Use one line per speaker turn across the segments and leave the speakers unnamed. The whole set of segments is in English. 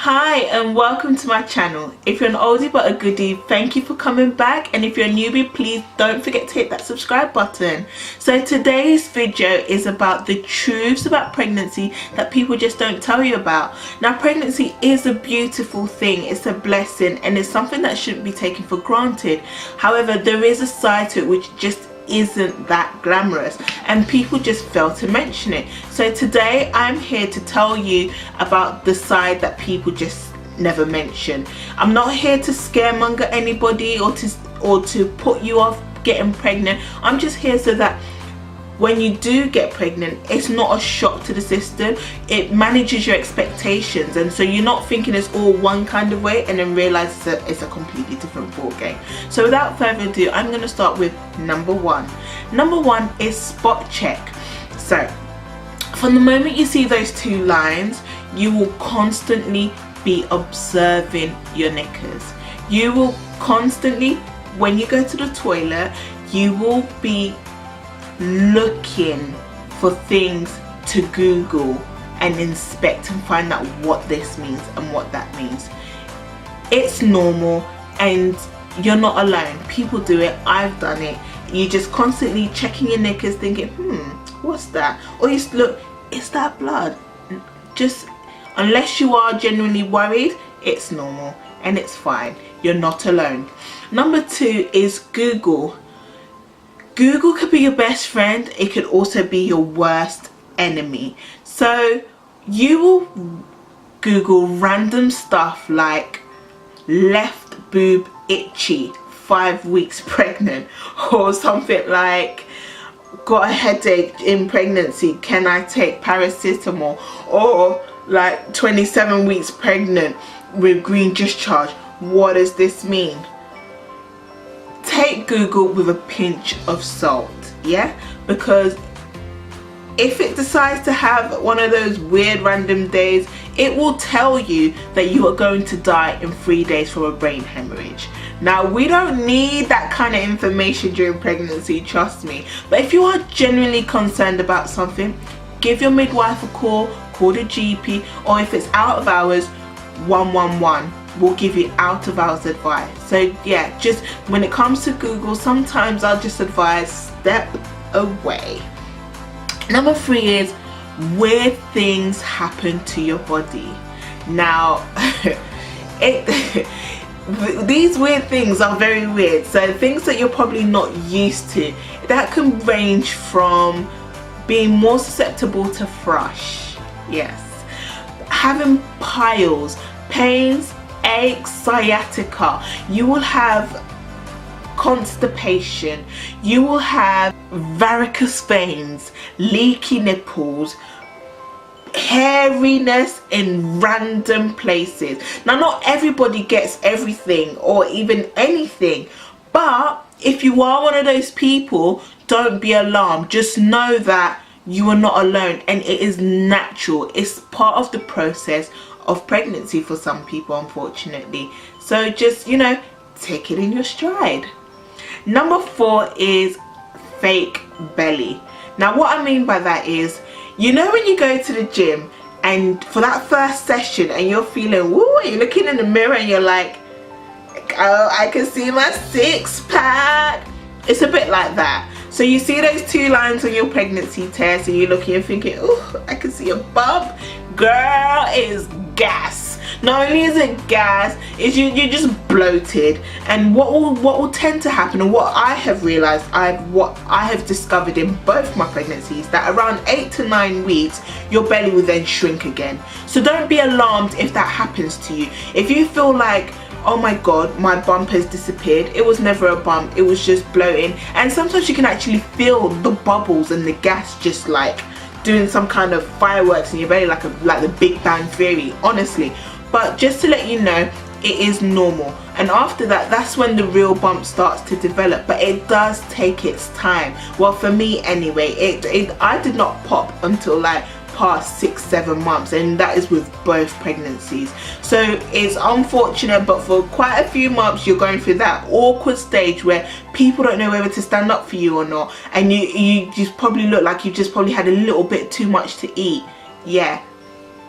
Hi and welcome to my channel. If you're an oldie but a goodie, thank you for coming back, and if you're a newbie, please don't forget to hit that subscribe button. So today's video is about the truths about pregnancy that people just don't tell you about. Now, pregnancy is a beautiful thing, it's a blessing, and it's something that shouldn't be taken for granted. However, there is a side to it which just isn't that glamorous, and people just fail to mention it. So today I'm here to tell you about the side that people just never mention. I'm not here to scaremonger anybody or to put you off getting pregnant. I'm just here so that when you do get pregnant, it's not a shock to the system. It manages your expectations, and so you're not thinking it's all one kind of way and then realize it's a completely different ball game. So without further ado, I'm going to start with number one. Number one is spot check. So from the moment you see those two lines, you will constantly be observing your knickers. You will constantly, when you go to the toilet, you will be looking for things to Google and inspect and find out what this means and what that means. It's normal and you're not alone. People do it. I've done it. You just constantly checking your knickers thinking, what's that? Or you just look, is that blood? Just unless you are genuinely worried, it's normal and it's fine. You're not alone. Number two is Google. Google could be your best friend, it could also be your worst enemy. So you will Google random stuff like left boob itchy, 5 weeks pregnant, or something like got a headache in pregnancy, can I take paracetamol, or like 27 weeks pregnant with green discharge, what does this mean? Take Google with a pinch of salt, yeah? Because if it decides to have one of those weird random days, it will tell you that you are going to die in 3 days from a brain hemorrhage. Now, we don't need that kind of information during pregnancy, trust me. But if you are genuinely concerned about something, give your midwife a call the GP, or if it's out of hours, 111 will give you out of hours advice. So yeah, just when it comes to Google, sometimes I'll just advise step away. Number three is weird things happen to your body. Now these weird things are very weird, so things that you're probably not used to. That can range from being more susceptible to thrush, yes, having piles, pains, aches, sciatica. You will have constipation. You will have varicose veins, leaky nipples, hairiness in random places. Now, not everybody gets everything or even anything, but if you are one of those people, don't be alarmed. Just know that you are not alone, and it is natural. It's part of the process of pregnancy for some people, unfortunately. So just, you know, take it in your stride. Number four is fake belly. Now, what I mean by that is, you know, when you go to the gym and for that first session and you're feeling woo, you're looking in the mirror and you're like, oh, I can see my six pack. It's a bit like that. So you see those two lines on your pregnancy test and you're looking and thinking, oh, I can see a bump. Girl, is gas. Not only is it gas, is you're just bloated. And what will tend to happen, and what I have realized, what I have discovered in both my pregnancies, that around 8 to 9 weeks your belly will then shrink again. So don't be alarmed if that happens to you. If you feel like, oh my god, my bump has disappeared, it was never a bump, it was just bloating. And sometimes you can actually feel the bubbles and the gas just like doing some kind of fireworks in your belly, like the Big Bang Theory, honestly. But just to let you know, it is normal, and after that, that's when the real bump starts to develop. But it does take its time. Well, for me anyway, I did not pop until like past 6-7 months, and that is with both pregnancies. So it's unfortunate, but for quite a few months you're going through that awkward stage where people don't know whether to stand up for you or not, and you just probably look like you've just probably had a little bit too much to eat. Yeah,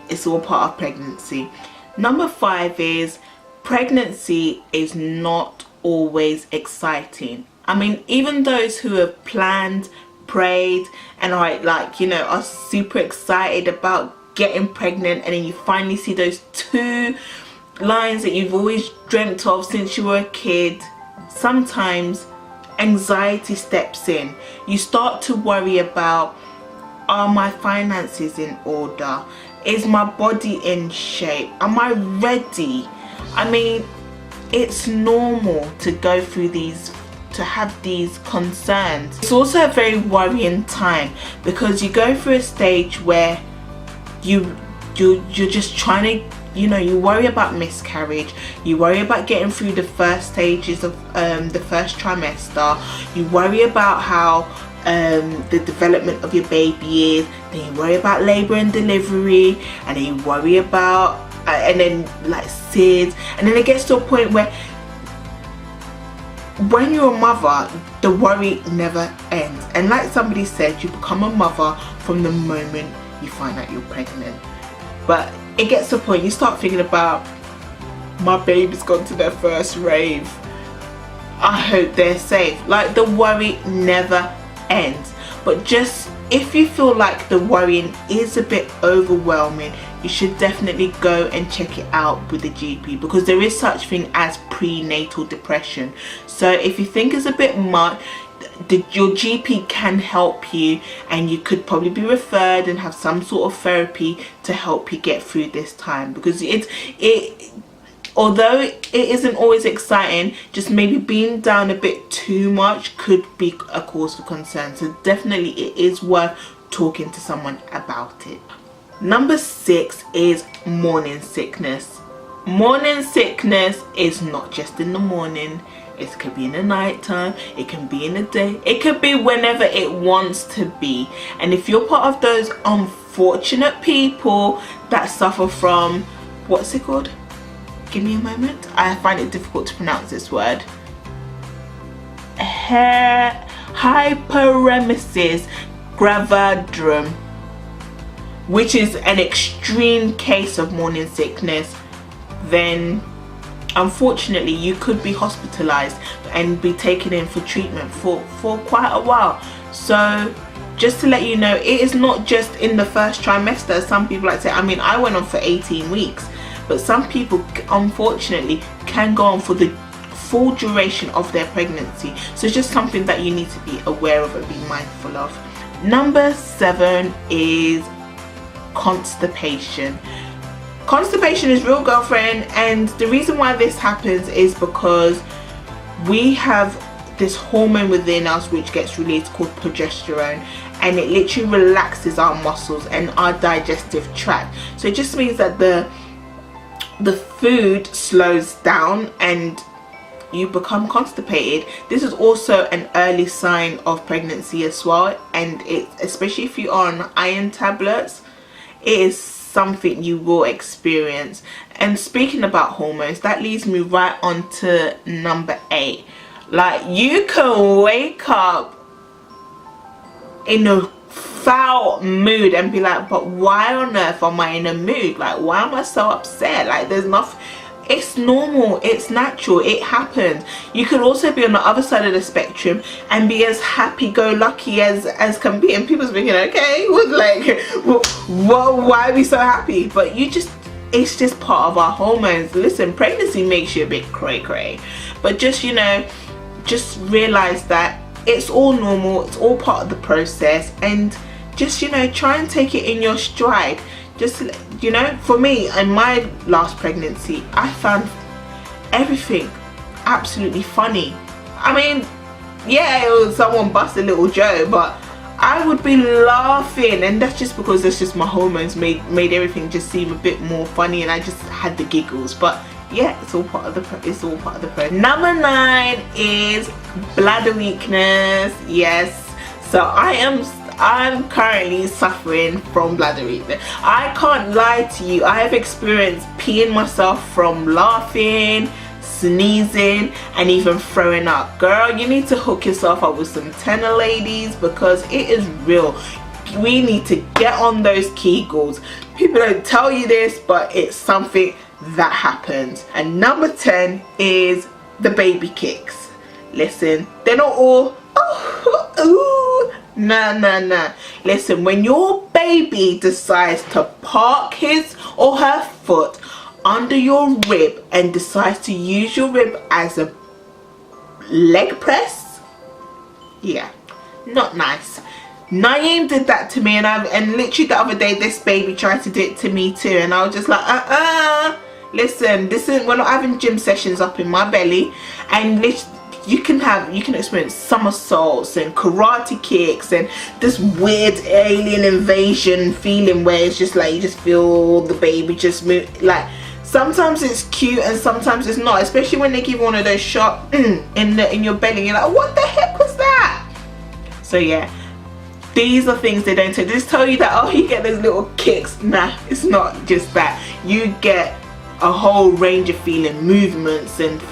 it's all part of pregnancy. Number 5 is pregnancy is not always exciting. I mean, even those who have planned, prayed, and are like, you know, are super excited about getting pregnant, and then you finally see those 2 lines that you've always dreamt of since you were a kid, sometimes anxiety steps in. You start to worry about, are my finances in order? Is my body in shape? Am I ready? I mean, it's normal to go through these, to have these concerns. It's also a very worrying time because you go through a stage where you're just trying to, you know, you worry about miscarriage, you worry about getting through the first stages of the first trimester, you worry about how the development of your baby is, then you worry about labor and delivery, and then you worry about and then like SIDS, and then it gets to a point where when you're a mother, the worry never ends. And like somebody said, you become a mother from the moment you find out you're pregnant. But it gets to a point you start thinking about, my baby's gone to their first rave, I hope they're safe. Like, the worry never ends. But just if you feel like the worrying is a bit overwhelming, you should definitely go and check it out with the GP, because there is such thing as prenatal depression. So if you think it's a bit much, your GP can help you, and you could probably be referred and have some sort of therapy to help you get through this time, because although it isn't always exciting, just maybe being down a bit too much could be a cause for concern. So definitely it is worth talking to someone about it. Number 6 is morning sickness. Morning sickness is not just in the morning. It could be in the night time, it can be in the day, it could be whenever it wants to be. And if you're part of those unfortunate people that suffer from, what's it called? Give me a moment. I find it difficult to pronounce this word. Hyperemesis gravidarum, which is an extreme case of morning sickness, then unfortunately you could be hospitalized and be taken in for treatment for quite a while. So just to let you know, it is not just in the first trimester. Some people like to say, I mean, I went on for 18 weeks, but some people unfortunately can go on for the full duration of their pregnancy. So it's just something that you need to be aware of and be mindful of. Number 7 is constipation. Constipation is real, girlfriend, and the reason why this happens is because we have this hormone within us which gets released called progesterone, and it literally relaxes our muscles and our digestive tract. So it just means that the food slows down and you become constipated. This is also an early sign of pregnancy as well, and it, especially if you are on iron tablets, it is something you will experience. And speaking about hormones, that leads me right on to number 8. Like, you can wake up in a foul mood and be like, but why on earth am I in a mood? Like, why am I so upset? Like, there's nothing. It's normal, it's natural, it happens. You could also be on the other side of the spectrum and be as happy-go-lucky as can be, and people's thinking, okay, why are we so happy? But it's just part of our hormones. Listen, pregnancy makes you a bit cray-cray, but just, you know, just realize that it's all normal, it's all part of the process, and just, you know, try and take it in your stride. Just, you know, for me, in my last pregnancy, I found everything absolutely funny. I mean, yeah, it was someone bust a little joke, but I would be laughing, and that's just because that's just my hormones made everything just seem a bit more funny, and I just had the giggles. But yeah, it's all part of the process. Number 9 is bladder weakness. Yes, so I'm currently suffering from bladder weakness. I can't lie to you, I have experienced peeing myself from laughing, sneezing, and even throwing up. Girl, you need to hook yourself up with some tenor, ladies, because it is real. We need to get on those Kegels. People don't tell you this, but it's something that happens. And number 10 is the baby kicks. Listen, they're not all nah. Listen, when your baby decides to park his or her foot under your rib and decides to use your rib as a leg press, yeah, not nice. Naeem did that to me, and literally the other day this baby tried to do it to me too, and I was just like, listen, we're not having gym sessions up in my belly. And you can experience somersaults and karate kicks and this weird alien invasion feeling where it's just like you just feel the baby just move. Like, sometimes it's cute and sometimes it's not, especially when they give one of those sharp in your belly. You're like, what the heck was that? So yeah, these are things they don't tell. They just tell you that, oh, you get those little kicks. Nah, it's not just that. You get a whole range of feeling, movements, and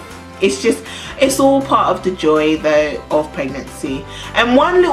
it's all part of the joy though of pregnancy. And one little